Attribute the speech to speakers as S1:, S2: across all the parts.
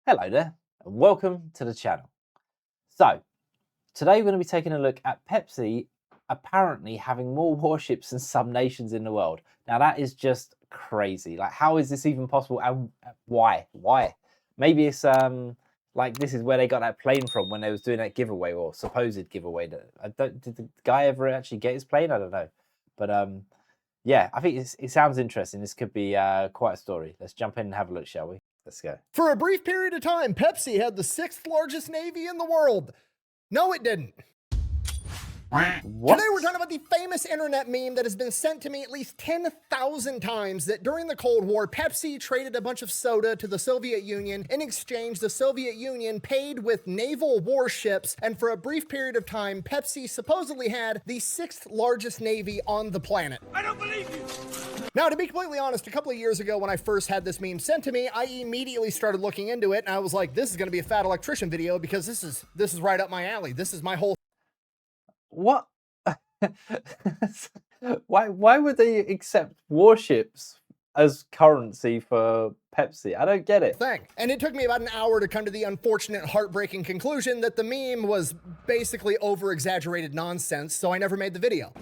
S1: Hello there, and welcome to the channel. So, today we're going to be taking a look at Pepsi apparently having more warships than some nations in the world. Now, that is just crazy. Like, how is this even possible, and why? Why? Maybe it's like this is where they got that plane from when they was doing that giveaway or supposed giveaway. Did the guy ever actually get his plane? I don't know, but yeah, I think it sounds interesting. This could be quite a story. Let's jump in and have a look, shall we? Let's go.
S2: For a brief period of time, Pepsi had the 6th largest navy in the world. No, it didn't.
S1: What?
S2: Today we're talking about the famous internet meme that has been sent to me at least 10,000 times that during the Cold War, Pepsi traded a bunch of soda to the Soviet Union. In exchange, the Soviet Union paid with naval warships, and for a brief period of time, Pepsi supposedly had the 6th largest navy on the planet.
S3: I don't believe you!
S2: Now, to be completely honest, a couple of years ago when I first had this meme sent to me, I immediately started looking into it, and I was like, this is going to be a fat electrician video because this is right up my alley. This is my whole
S1: What? Why would they accept warships as currency for Pepsi? I don't get it.
S2: thing. And it took me about an hour to come to the unfortunate, heartbreaking conclusion that the meme was basically over-exaggerated nonsense, so I never made the video.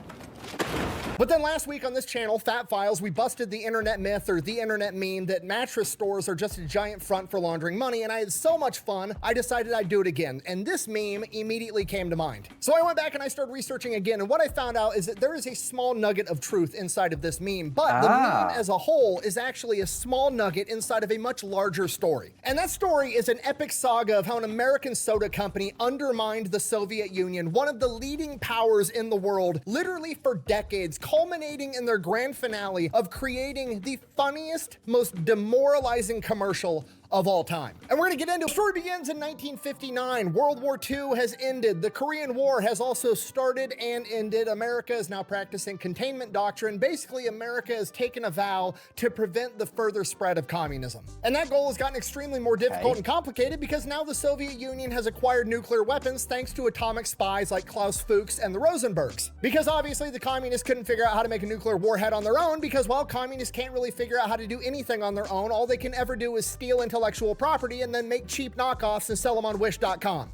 S2: But then last week on this channel, Fat Files, we busted the internet myth or the internet meme that mattress stores are just a giant front for laundering money, and I had so much fun, I decided I'd do it again, and this meme immediately came to mind. So I went back and I started researching again, and what I found out is that there is a small nugget of truth inside of this meme, but the meme as a whole is actually a small nugget inside of a much larger story. And that story is an epic saga of how an American soda company undermined the Soviet Union, one of the leading powers in the world, literally for decades, culminating in their grand finale of creating the funniest, most demoralizing commercial of all time. And we're gonna get into it. The story begins in 1959. World War II has ended. The Korean War has also started and ended. America is now practicing containment doctrine. Basically, America has taken a vow to prevent the further spread of communism. And that goal has gotten extremely more difficult and complicated because now the Soviet Union has acquired nuclear weapons thanks to atomic spies like Klaus Fuchs and the Rosenbergs. Because obviously the communists couldn't figure out how to make a nuclear warhead on their own because, well, communists can't really figure out how to do anything on their own. All they can ever do is steal intellectual property and then make cheap knockoffs and sell them on wish.com.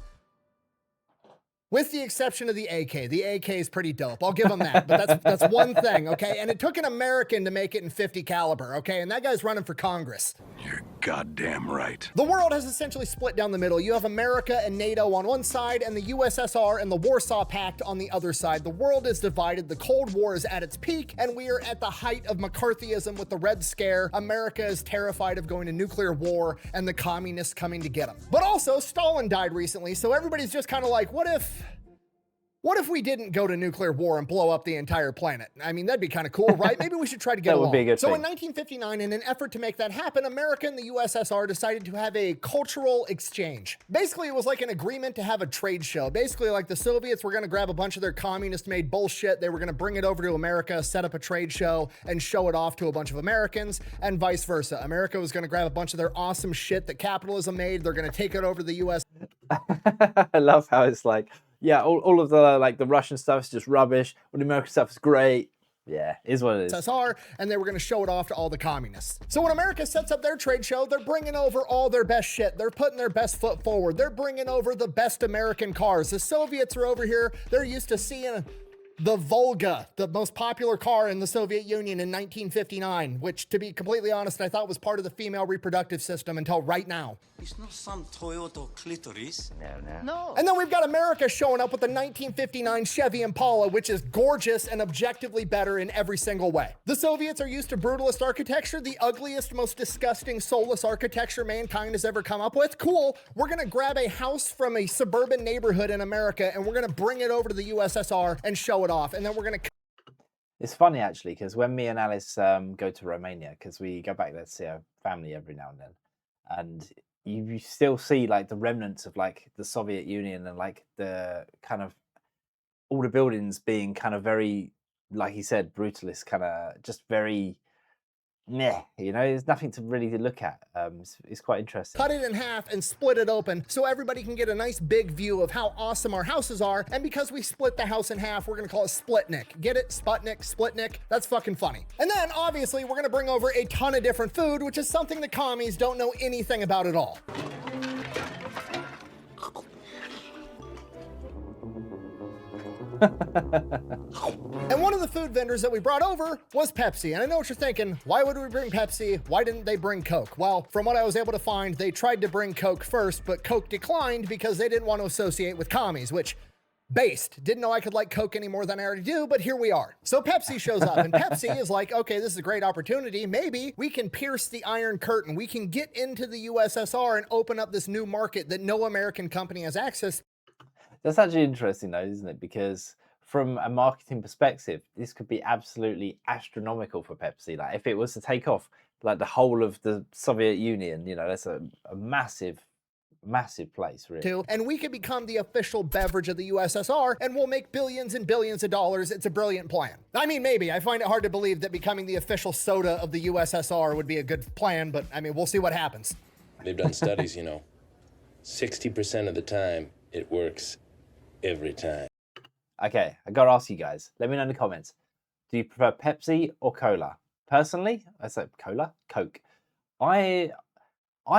S2: With the exception of the AK. The AK is pretty dope. I'll give them that, but that's one thing, okay? And it took an American to make it in .50 caliber, okay? And that guy's running for Congress.
S3: You're goddamn right.
S2: The world has essentially split down the middle. You have America and NATO on one side and the USSR and the Warsaw Pact on the other side. The world is divided. The Cold War is at its peak, and we are at the height of McCarthyism with the Red Scare. America is terrified of going to nuclear war and the communists coming to get them. But also, Stalin died recently, so everybody's just kind of like, what if we didn't go to nuclear war and blow up the entire planet? I mean, that'd be kind of cool, right? Maybe we should try to get along.
S1: That would be a good
S2: So
S1: thing.
S2: in 1959, in an effort to make that happen, America and the USSR decided to have a cultural exchange. Basically, it was like an agreement to have a trade show. Basically, like the Soviets were going to grab a bunch of their communist-made bullshit. They were going to bring it over to America, set up a trade show, and show it off to a bunch of Americans, and vice versa. America was going to grab a bunch of their awesome shit that capitalism made. They're going to take it over to the US.
S1: I love how it's like, yeah, all of the like the Russian stuff is just rubbish. All the American stuff is great. Yeah, is what it is.
S2: USSR, and they were going to show it off to all the communists. So when America sets up their trade show, they're bringing over all their best shit. They're putting their best foot forward. They're bringing over the best American cars. The Soviets are over here. They're used to seeing the Volga, the most popular car in the Soviet Union in 1959, which, to be completely honest, I thought was part of the female reproductive system until right now.
S4: It's not some Toyota clitoris.
S3: No.
S2: And then we've got America showing up with the 1959 Chevy Impala, which is gorgeous and objectively better in every single way. The Soviets are used to brutalist architecture, the ugliest, most disgusting, soulless architecture mankind has ever come up with. Cool. We're going to grab a house from a suburban neighborhood in America, and we're going to bring it over to the USSR and show it off. And then we're going to...
S1: It's funny, actually, because when me and Alice go to Romania, because we go back there to see our family every now and then, and you still see like the remnants of like the Soviet Union and like the kind of all the buildings being kind of very, like he said, brutalist, kind of just very meh, you know, there's nothing to really look at. It's quite interesting.
S2: cut it in half and split it open so everybody can get a nice big view of how awesome our houses are. And because we split the house in half, we're gonna call it Splitnik. Get it? Sputnik, Splitnik. That's fucking funny. And then obviously we're gonna bring over a ton of different food, which is something the commies don't know anything about at all. And one of the food vendors that we brought over was Pepsi. And I know what you're thinking, why would we bring Pepsi? Why didn't they bring Coke? Well, from what I was able to find, they tried to bring Coke first, but Coke declined because they didn't want to associate with commies, which based. Didn't know I could like Coke any more than I already do, but here we are. So Pepsi shows up, and Pepsi is like, okay, this is a great opportunity. Maybe we can pierce the Iron Curtain. We can get into the USSR and open up this new market that no American company has access.
S1: That's actually interesting though, isn't it? Because from a marketing perspective, this could be absolutely astronomical for Pepsi. Like if it was to take off like the whole of the Soviet Union, you know, that's a massive place, really.
S2: And we could become the official beverage of the USSR, and we'll make billions and billions of dollars. It's a brilliant plan. I mean, maybe. I find it hard to believe that becoming the official soda of the USSR would be a good plan, but I mean, we'll see what happens.
S5: They've done studies, you know. 60% of the time, it works every time.
S1: Okay, I gotta ask you guys. Let me know in the comments. Do you prefer Pepsi or Cola? Personally, I say Cola, Coke. I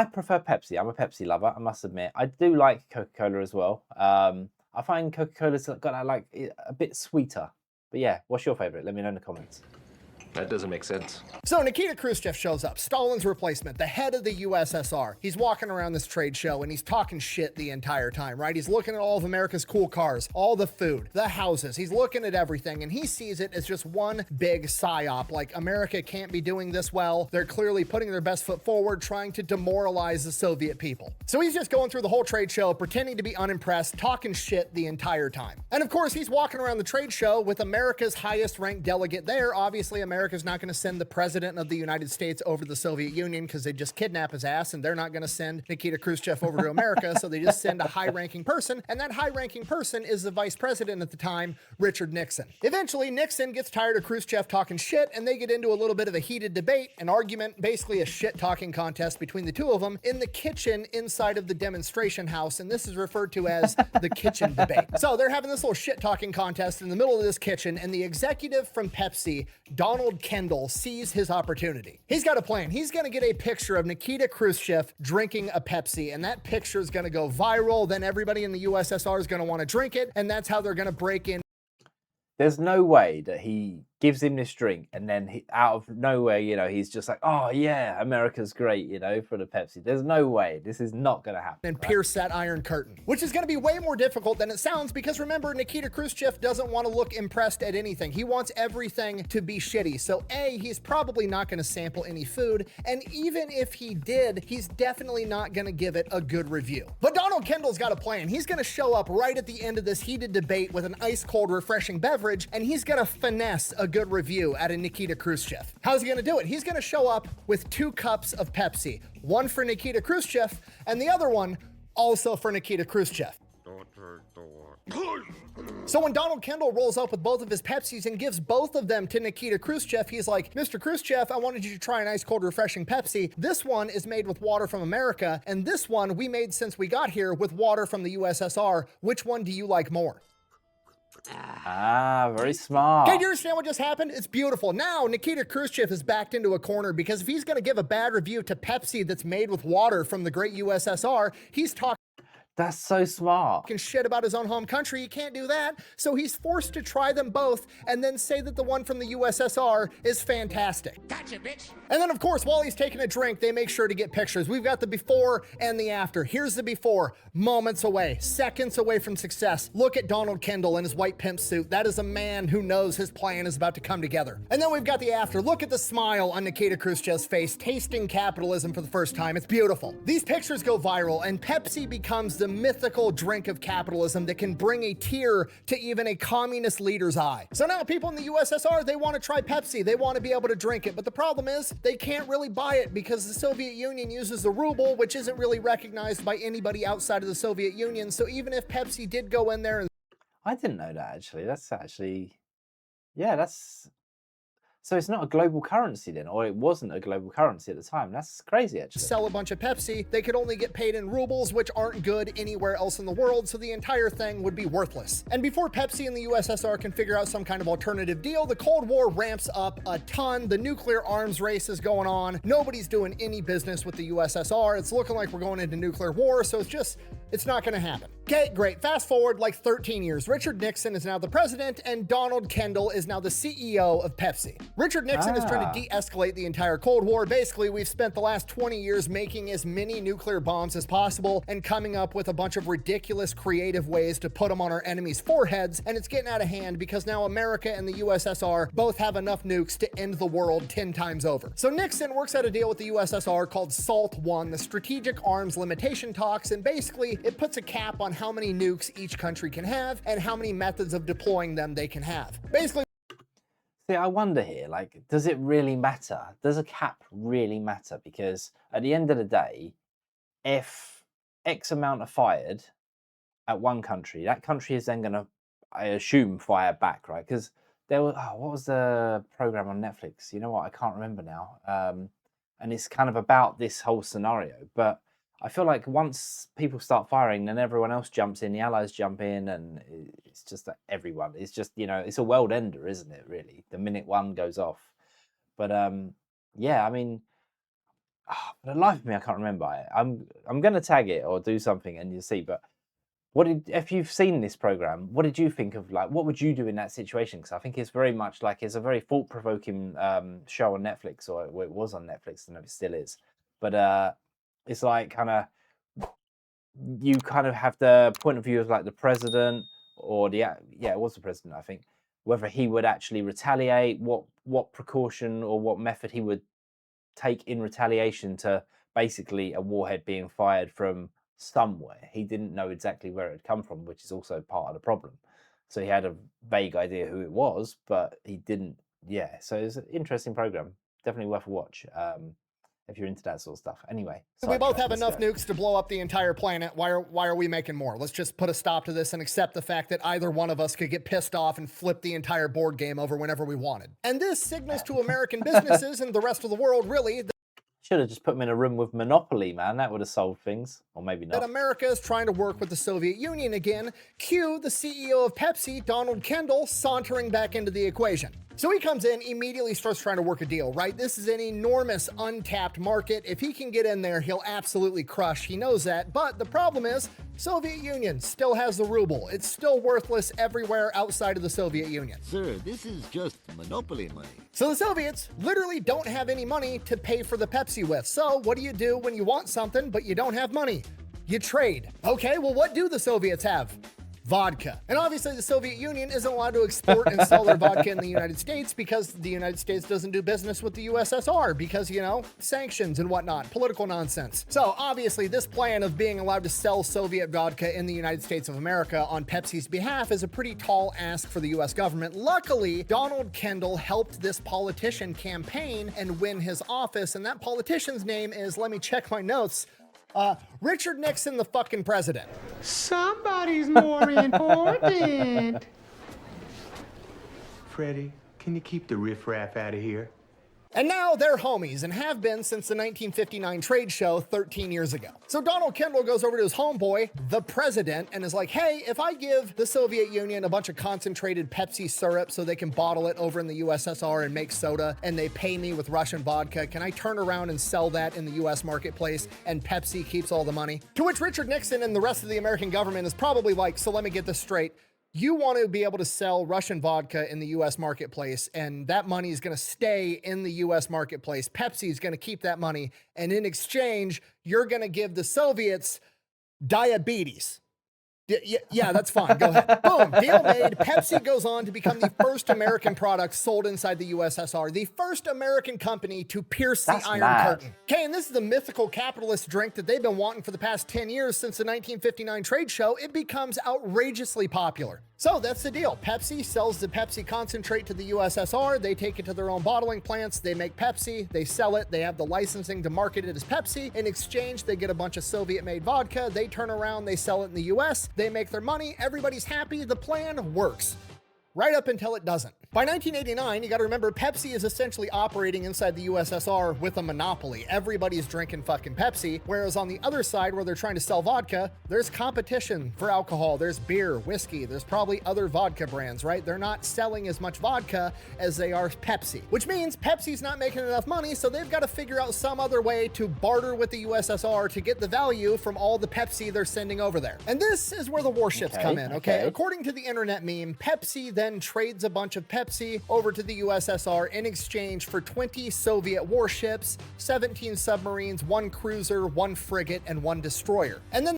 S1: prefer Pepsi. I'm a Pepsi lover, I must admit. I do like Coca-Cola as well. I find Coca-Cola's got that, like a bit sweeter. But yeah, what's your favorite? Let me know in the comments.
S3: That doesn't make sense.
S2: So Nikita Khrushchev shows up, Stalin's replacement, the head of the USSR. He's walking around this trade show and he's talking shit the entire time, right? He's looking at all of America's cool cars, all the food, the houses. He's looking at everything and he sees it as just one big psyop. Like, America can't be doing this well. They're clearly putting their best foot forward, trying to demoralize the Soviet people. So he's just going through the whole trade show, pretending to be unimpressed, talking shit the entire time. And of course, he's walking around the trade show with America's highest ranked delegate there. Obviously, America's not going to send the president of the United States over to the Soviet Union because they just kidnap his ass, and they're not going to send Nikita Khrushchev over to America, so they just send a high-ranking person, and that high-ranking person is the vice president at the time, Richard Nixon. Eventually, Nixon gets tired of Khrushchev talking shit, and they get into a little bit of a heated debate, an argument, basically a shit-talking contest between the two of them in the kitchen inside of the demonstration house, and this is referred to as the kitchen debate. So they're having this little shit-talking contest in the middle of this kitchen, and the executive from Pepsi, Donald Kendall, sees his opportunity. He's got a plan. He's going to get a picture of Nikita Khrushchev drinking a Pepsi, and that picture is going to go viral. Then everybody in the USSR is going to want to drink it, and that's how they're going to break in.
S1: There's no way that he gives him this drink and then he, out of nowhere, you know, he's just like, oh yeah, America's great, you know, for the Pepsi. There's no way. This is not going to happen.
S2: And pierce that Iron Curtain, which is going to be way more difficult than it sounds, because remember, Nikita Khrushchev doesn't want to look impressed at anything. He wants everything to be shitty. So A, he's probably not going to sample any food. And even if he did, he's definitely not going to give it a good review. But Donald Kendall's got a plan. He's going to show up right at the end of this heated debate with an ice cold, refreshing beverage, and he's going to finesse a good review out of Nikita Khrushchev. How's he going to do it? He's going to show up with 2 cups of Pepsi, one for Nikita Khrushchev and the other one also for Nikita Khrushchev. So when Donald Kendall rolls up with both of his Pepsis and gives both of them to Nikita Khrushchev, he's like, Mr. Khrushchev, I wanted you to try an ice cold refreshing Pepsi. This one is made with water from America, and this one we made since we got here with water from the USSR. Which one do you like more?
S1: Ah, very smart.
S2: Okay, do you understand what just happened? It's beautiful. Now, Nikita Khrushchev is backed into a corner because if he's going to give a bad review to Pepsi that's made with water from the great USSR, he's talking
S1: That's so smart.
S2: shit about his own home country. He can't do that. So he's forced to try them both and then say that the one from the USSR is fantastic. Gotcha, bitch. And then, of course, while he's taking a drink, they make sure to get pictures. We've got the before and the after. Here's the before, moments away, seconds away from success. Look at Donald Kendall in his white pimp suit. That is a man who knows his plan is about to come together. And then we've got the after. Look at the smile on Nikita Khrushchev's face, tasting capitalism for the first time. It's beautiful. These pictures go viral, and Pepsi becomes the mythical drink of capitalism that can bring a tear to even a communist leader's eye. So now people in the USSR, they want to try Pepsi. They want to be able to drink it. But the problem is they can't really buy it because the Soviet Union uses the ruble, which isn't really recognized by anybody outside of the Soviet Union. So even if Pepsi did go in there and
S1: I didn't know that, actually. That's actually, yeah, that's So it's not a global currency then, or it wasn't a global currency at the time. That's crazy, actually.
S2: Sell a bunch of Pepsi, they could only get paid in rubles, which aren't good anywhere else in the world, so the entire thing would be worthless. And before Pepsi and the USSR can figure out some kind of alternative deal, the Cold War ramps up a ton. The nuclear arms race is going on. Nobody's doing any business with the USSR. It's looking like we're going into nuclear war, so it's not going to happen. Okay, great. Fast forward like 13 years. Richard Nixon is now the president, and Donald Kendall is now the CEO of Pepsi. Richard Nixon is trying to de-escalate the entire Cold War. Basically, we've spent the last 20 years making as many nuclear bombs as possible and coming up with a bunch of ridiculous creative ways to put them on our enemies' foreheads, and it's getting out of hand because now America and the USSR both have enough nukes to end the world 10 times over. So Nixon works out a deal with the USSR called SALT I, the Strategic Arms Limitation Talks, and basically it puts a cap on how many nukes each country can have and how many methods of deploying them they can have. Basically,
S1: see, I wonder here, like, does it really matter? Does a cap really matter? Because at the end of the day, if X amount are fired at one country, that country is then going to, I assume, fire back, right? Because there was, what was the program on Netflix? You know what? I can't remember now. And it's kind of about this whole scenario. But I feel like once people start firing, then everyone else jumps in, the allies jump in, and it's just that everyone. It's just, you know, it's a world ender, isn't it, really? The minute one goes off. But yeah, I mean, for the life of me, I can't remember. I'm going to tag it or do something and you'll see. But if you've seen this program, what did you think of, like, what would you do in that situation? Because I think it's very much like, it's a very thought-provoking show on Netflix, or it was on Netflix, and it still is. But it's like you kind of have the point of view of like the president, or it was the president, I think, whether he would actually retaliate, what precaution or what method he would take in retaliation to basically a warhead being fired from somewhere. He didn't know exactly where it had come from, which is also part of the problem. So he had a vague idea who it was, but he didn't. Yeah, so it's an interesting program. Definitely worth a watch. If you're into that sort of stuff. Anyway,
S2: we both have enough nukes to blow up the entire planet. Why are we making more? Let's just put a stop to this and accept the fact that either one of us could get pissed off and flip the entire board game over whenever we wanted. And this signals to American businesses and the rest of the world, really,
S1: should have just put them in a room with Monopoly, man. That would have solved things. Or maybe not.
S2: That America is trying to work with the Soviet Union again. Cue the CEO of Pepsi, Donald Kendall, sauntering back into the equation. So he comes in, immediately starts trying to work a deal, right? This is an enormous untapped market. If he can get in there, he'll absolutely crush. He knows that. But the problem is, Soviet Union still has the ruble. It's still worthless everywhere outside of the Soviet Union.
S6: Sir, this is just monopoly money.
S2: So the Soviets literally don't have any money to pay for the Pepsi with. So what do you do when you want something, but you don't have money? You trade. Okay, well, what do the Soviets have? Vodka. And obviously the Soviet Union isn't allowed to export and sell their vodka in the United States because the United States doesn't do business with the USSR because, you know, sanctions and whatnot, political nonsense. So obviously this plan of being allowed to sell Soviet vodka in the United States of America on Pepsi's behalf is a pretty tall ask for the US government. Luckily, Donald Kendall helped this politician campaign and win his office, and that politician's name is, let me check my notes, Richard Nixon, the fucking president.
S7: Somebody's more important. Freddie, can you keep the riffraff out of here?
S2: And now they're homies and have been since the 1959 trade show 13 years ago. So Donald Kendall goes over to his homeboy, the president, and is like, hey, if I give the Soviet Union a bunch of concentrated Pepsi syrup so they can bottle it over in the USSR and make soda, and they pay me with Russian vodka, can I turn around and sell that in the US marketplace and Pepsi keeps all the money? To which Richard Nixon and the rest of the American government is probably like, so let me get this straight. You want to be able to sell Russian vodka in the US marketplace, and that money is going to stay in the US marketplace. Pepsi is going to keep that money, and in exchange, you're going to give the Soviets diabetes. Yeah, that's fine. Go ahead. Boom, deal made. Pepsi goes on to become the first American product sold inside the USSR, the first American company to pierce the Iron Curtain. Okay, and this is the mythical capitalist drink that they've been wanting for the past 10 years since the 1959 trade show. It becomes outrageously popular. So that's the deal. Pepsi sells the Pepsi concentrate to the USSR. They take it to their own bottling plants. They make Pepsi. They sell it. They have the licensing to market it as Pepsi. In exchange, they get a bunch of Soviet-made vodka. They turn around. They sell it in the US. They make their money. Everybody's happy. The plan works. Right up until it doesn't. By 1989, you gotta remember, Pepsi is essentially operating inside the USSR with a monopoly. Everybody's drinking fucking Pepsi, whereas on the other side, where they're trying to sell vodka, there's competition for alcohol. There's beer, whiskey, there's probably other vodka brands, right? They're not selling as much vodka as they are Pepsi, which means Pepsi's not making enough money, so they've got to figure out some other way to barter with the USSR to get the value from all the Pepsi they're sending over there. And this is where the warships come in, okay? According to the internet meme, Pepsi then trades a bunch of Pepsi over to the USSR in exchange for 20 Soviet warships, 17 submarines, 1 cruiser, 1 frigate, and 1 destroyer. And then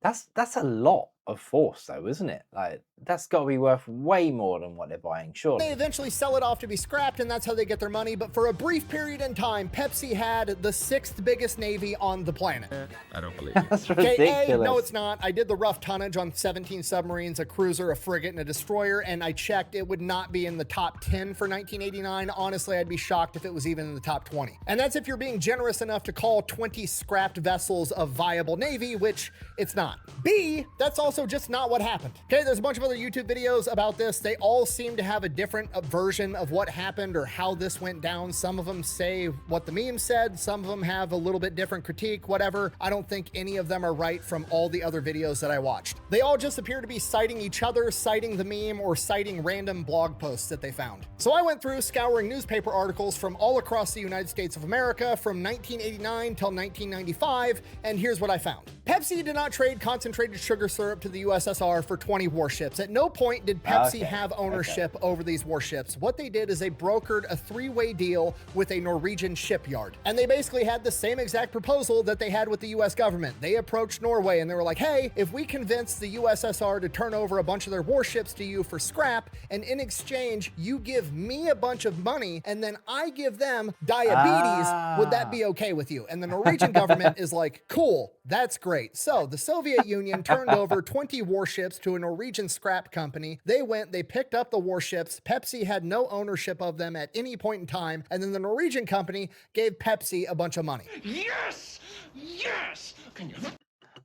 S1: That's a lot of force, though, isn't it? Like, that's got to be worth way more than what they're buying, surely.
S2: they eventually sell it off to be scrapped, and that's how they get their money. But for a brief period in time, Pepsi had the 6th biggest navy on the planet.
S5: I don't believe you.
S1: That's
S2: Okay,
S1: ridiculous.
S2: no, it's not. I did the rough tonnage on 17 submarines, a cruiser, a frigate, and a destroyer, and I checked. It would not be in the top 10 for 1989. Honestly, I'd be shocked if it was even in the top 20. And that's if you're being generous enough to call 20 scrapped vessels a viable navy, which it's not. B, that's also just not what happened. Okay, there's a bunch of other YouTube videos about this. They all seem to have a different version of what happened or how this went down. Some of them say what the meme said. Some of them have a little bit different critique, whatever. I don't think any of them are right from all the other videos that I watched. They all just appear to be citing each other, citing the meme, or citing random blog posts that they found. So I went through scouring newspaper articles from all across the United States of America from 1989 till 1995, and here's what I found. Pepsi did not trade concentrated sugar syrup to the USSR for 20 warships. At no point did Pepsi have ownership over these warships. What they did is they brokered a 3-way deal with a Norwegian shipyard. And they basically had the same exact proposal that they had with the US government. They approached Norway and they were like, hey, if we convince the USSR to turn over a bunch of their warships to you for scrap, and in exchange, you give me a bunch of money and then I give them diabetes, would that be okay with you? And the Norwegian government is like, cool, that's great. So the Soviet Union turned over 20 warships to a Norwegian scrap company. They went, they picked up the warships. Pepsi had no ownership of them at any point in time. And then the Norwegian company gave Pepsi a bunch of money.
S7: Yes! Yes! Can you...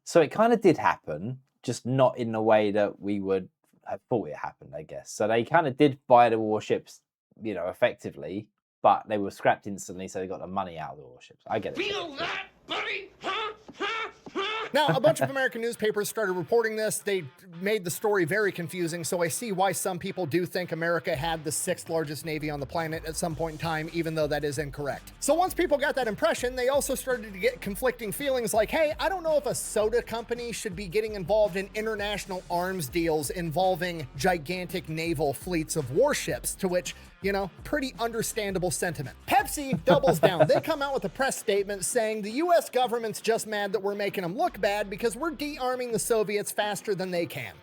S1: So it kind of did happen, just not in the way that we would have thought it happened, I guess. So they kind of did buy the warships, you know, effectively, but they were scrapped instantly, so they got the money out of the warships. I get it.
S7: Feel that, buddy? Huh? Huh? Huh?
S2: Now, a bunch of American newspapers started reporting this. They made the story very confusing, so I see why some people do think America had the 6th largest navy on the planet at some point in time, even though that is incorrect. So once people got that impression, they also started to get conflicting feelings like, hey, I don't know if a soda company should be getting involved in international arms deals involving gigantic naval fleets of warships, to which, you know, pretty understandable sentiment. Pepsi doubles down. They come out with a press statement saying the US government's just mad that we're making them look bad because we're de-arming the Soviets faster than they can.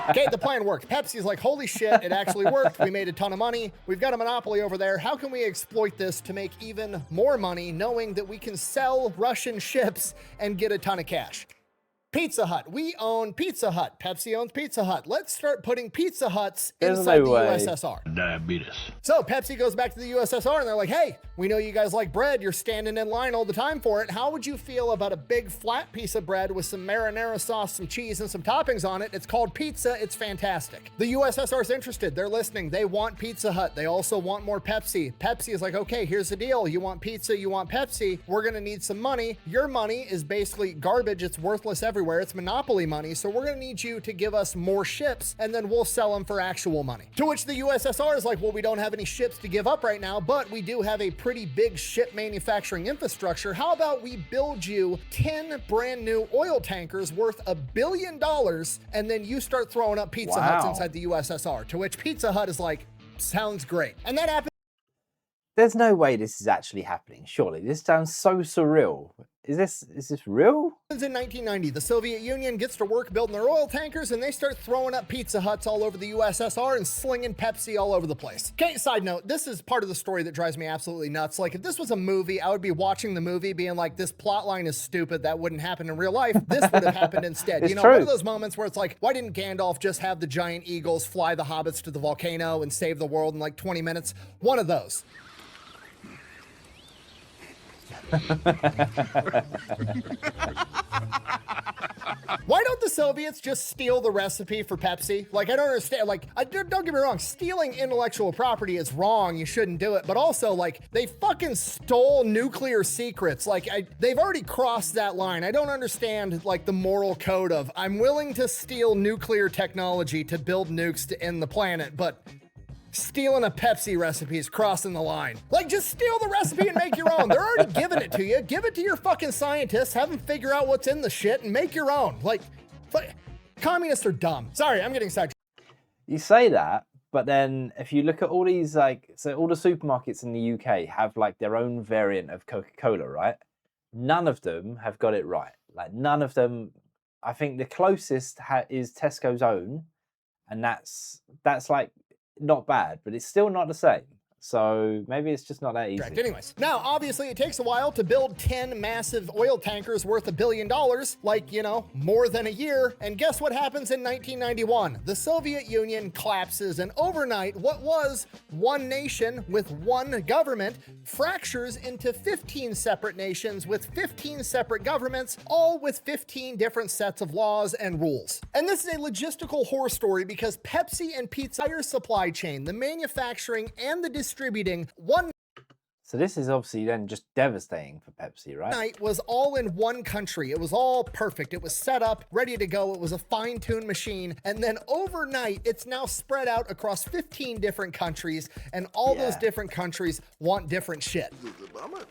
S2: Okay, the plan worked. Pepsi's like, holy shit, it actually worked. We made a ton of money. We've got a monopoly over there. How can we exploit this to make even more money, knowing that we can sell Russian ships and get a ton of cash? Pizza Hut. We own Pizza Hut. Pepsi owns Pizza Hut. Let's start putting Pizza Huts inside the USSR.
S6: Diabetes.
S2: So Pepsi goes back to the USSR and they're like, hey, we know you guys like bread. You're standing in line all the time for it. How would you feel about a big flat piece of bread with some marinara sauce, some cheese, and some toppings on it? It's called pizza. It's fantastic. The USSR is interested. They're listening. They want Pizza Hut. They also want more Pepsi. Pepsi is like, okay, here's the deal. You want pizza, you want Pepsi. We're going to need some money. Your money is basically garbage. It's worthless everywhere. It's monopoly money, so we're going to need you to give us more ships, and then we'll sell them for actual money. To which the USSR is like, well, we don't have any ships to give up right now, but we do have a pretty big ship manufacturing infrastructure. How about we build you 10 brand new oil tankers worth $1 billion, and then you start throwing up Pizza Huts inside the USSR? To which Pizza Hut is like, sounds great. And that happened.
S1: There's no way this is actually happening, surely. This sounds so surreal. Is this real?
S2: In 1990, the Soviet Union gets to work building their oil tankers, and they start throwing up Pizza Huts all over the USSR and slinging Pepsi all over the place. Okay, side note, this is part of the story that drives me absolutely nuts. Like, if this was a movie, I would be watching the movie being like, this plot line is stupid, that wouldn't happen in real life. This would have happened instead.
S1: It's
S2: you know,
S1: true.
S2: one of those moments where it's like, why didn't Gandalf just have the giant eagles fly the hobbits to the volcano and save the world in like 20 minutes? One of those. Why don't the Soviets just steal the recipe for Pepsi? Like, I don't understand. Like, don't get me wrong, stealing intellectual property is wrong. You shouldn't do it. But also, like, they fucking stole nuclear secrets. Like, they've already crossed that line. I don't understand, like, the moral code of, I'm willing to steal nuclear technology to build nukes to end the planet, but stealing a Pepsi recipe is crossing the line. Like, just steal the recipe and make your own. They're already giving it to you. Give it to your fucking scientists, have them figure out what's in the shit and make your own. Like, communists are dumb. Sorry, I'm getting sidetracked.
S1: You say that, but then if you look at all these, like, so all the supermarkets in the UK have like their own variant of Coca Cola, right? None of them have got it right. Like, none of them. I think the closest is Tesco's own, and that's like not bad, but it's still not the same. So maybe it's just not that easy.
S2: Anyways, now obviously it takes a while to build 10 massive oil tankers worth $1 billion, like, you know, more than a year. And guess what happens in 1991? The Soviet Union collapses, and overnight, what was one nation with one government fractures into 15 separate nations with 15 separate governments, all with 15 different sets of laws and rules. And this is a logistical horror story because Pepsi and Pizza's entire supply chain, the manufacturing and the distributing one
S1: So this is obviously then just devastating for Pepsi, right?
S2: night was all in one country. It was all perfect. It was set up, ready to go. It was a fine-tuned machine. And then overnight, it's now spread out across 15 different countries, and all those different countries want different shit.
S6: It's a bummer, man.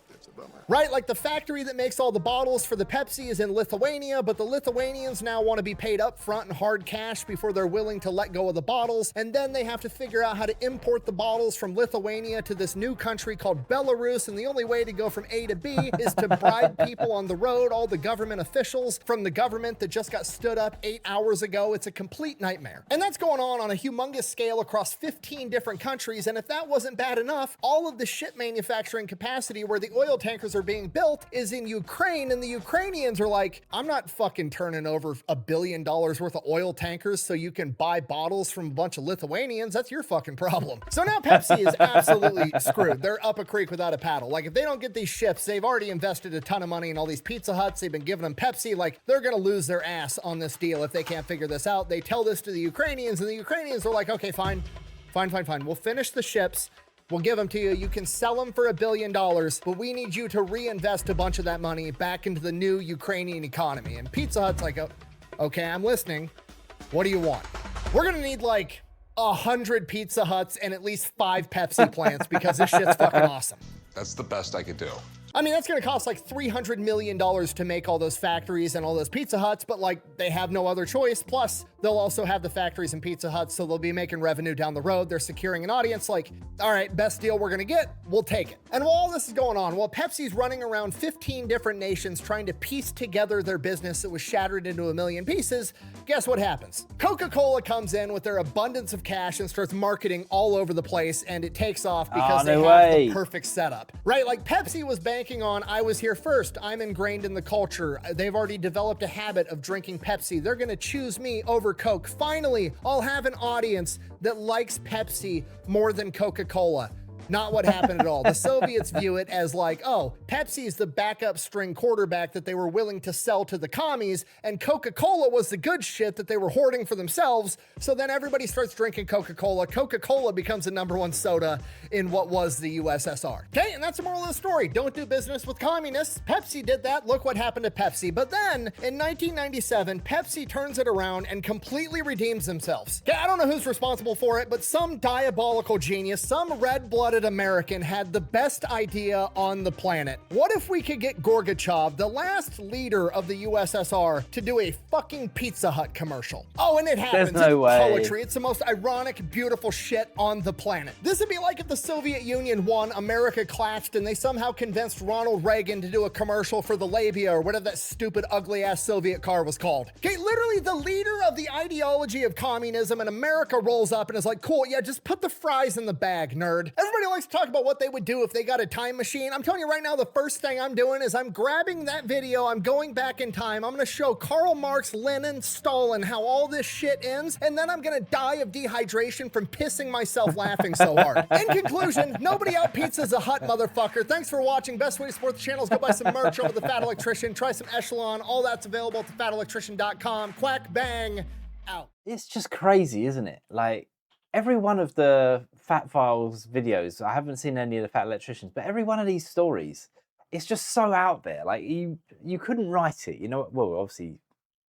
S6: That's a bummer.
S2: Right, like the factory that makes all the bottles for the Pepsi is in Lithuania, but the Lithuanians now want to be paid up front in hard cash before they're willing to let go of the bottles. And then they have to figure out how to import the bottles from Lithuania to this new country called Belarus. And the only way to go from A to B is to bribe people on the road, all the government officials from the government that just got stood up 8 hours ago. It's a complete nightmare. And that's going on a humongous scale across 15 different countries. And if that wasn't bad enough, all of the ship manufacturing capacity where the oil tankers are being built is in Ukraine, and the Ukrainians are like, I'm not fucking turning over $1 billion worth of oil tankers so you can buy bottles from a bunch of Lithuanians. That's your fucking problem. So now Pepsi is absolutely screwed. They're up a creek without a paddle. Like, if they don't get these ships, they've already invested a ton of money in all these Pizza Huts. They've been giving them Pepsi. Like, they're gonna lose their ass on this deal if they can't figure this out. They tell this to the Ukrainians, and the Ukrainians are like, okay, fine. We'll finish the ships. We'll give them to you. You can sell them for $1 billion, but we need you to reinvest a bunch of that money back into the new Ukrainian economy. And Pizza Hut's like, okay, I'm listening. What do you want? We're gonna need like 100 Pizza Huts and at least 5 Pepsi plants because this shit's fucking awesome.
S3: That's the best I could do.
S2: I mean, that's going to cost like $300 million to make all those factories and all those Pizza Huts, but like they have no other choice. Plus, they'll also have the factories and Pizza Huts, so they'll be making revenue down the road. They're securing an audience. Like, all right, best deal we're going to get, we'll take it. And while all this is going on, while Pepsi's running around 15 different nations trying to piece together their business that was shattered into a million pieces, guess what happens? Coca Cola comes in with their abundance of cash and starts marketing all over the place, and it takes off because they have the perfect setup, right? Like Pepsi was banking on, I was here first, I'm ingrained in the culture. They've already developed a habit of drinking Pepsi. They're gonna choose me over Coke. Finally, I'll have an audience that likes Pepsi more than Coca-Cola. Not what happened at all. The Soviets view it as like, oh, Pepsi's the backup string quarterback that they were willing to sell to the commies, and Coca-Cola was the good shit that they were hoarding for themselves. So then everybody starts drinking Coca-Cola. Coca-Cola becomes the #1 soda in what was the USSR. Okay, and that's the moral of the story. Don't do business with communists. Pepsi did that. Look what happened to Pepsi. But then, in 1997, Pepsi turns it around and completely redeems themselves. Okay, I don't know who's responsible for it, but some diabolical genius, some red-blooded American had the best idea on the planet. What if we could get Gorbachev, the last leader of the USSR, to do a fucking Pizza Hut commercial? Oh, and it happens.
S1: There's no way.
S2: Poetry. It's the most ironic, beautiful shit on the planet. This would be like if the Soviet Union won, America collapsed, and they somehow convinced Ronald Reagan to do a commercial for the Labia or whatever that stupid, ugly-ass Soviet car was called. Okay, literally the leader of the ideology of communism, and America rolls up and is like, cool, yeah, just put the fries in the bag, nerd. Everybody likes to talk about what they would do if they got a time machine. I'm telling you right now, the first thing I'm doing is I'm grabbing that video, I'm going back in time, I'm gonna show Karl Marx, Lenin, Stalin, how all this shit ends, and then I'm gonna die of dehydration from pissing myself laughing so hard. In conclusion, nobody out Pizza's a Hut, motherfucker. Thanks for watching. Best way to support the channel is go buy some merch over the Fat Electrician, try some Echelon, all that's available at thefatelectrician.com. Quack, bang, out.
S1: It's just crazy, isn't it? Like, every one of the Fat Files videos, I haven't seen any of the Fat Electricians, but every one of these stories, it's just so out there. Like, you couldn't write it, you know. Well, obviously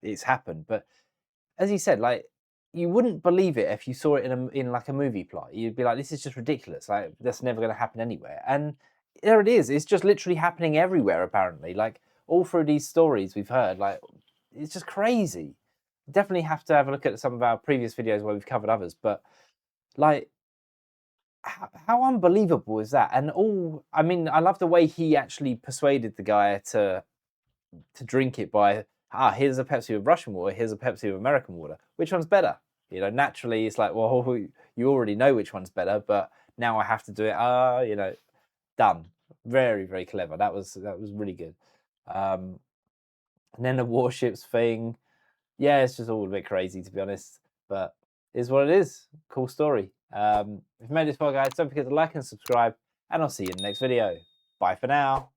S1: it's happened, but as you said, like, you wouldn't believe it if you saw it in like a movie plot. You'd be like, this is just ridiculous. Like, that's never going to happen anywhere. And there it is. It's just literally happening everywhere, apparently. Like, all through these stories we've heard, like, it's just crazy. Definitely have to have a look at some of our previous videos where we've covered others, but like, how unbelievable is that? And I mean, I love the way he actually persuaded the guy to drink it by, here's a Pepsi with Russian water, here's a Pepsi with American water. Which one's better? You know, naturally it's like, well, you already know which one's better, but now I have to do it. You know, done. Very, very clever. That was really good. And then the warships thing. Yeah, it's just all a bit crazy, to be honest, but it is what it is. Cool story. If you made this far, guys, don't forget to like and subscribe, and I'll see you in the next video. Bye for now.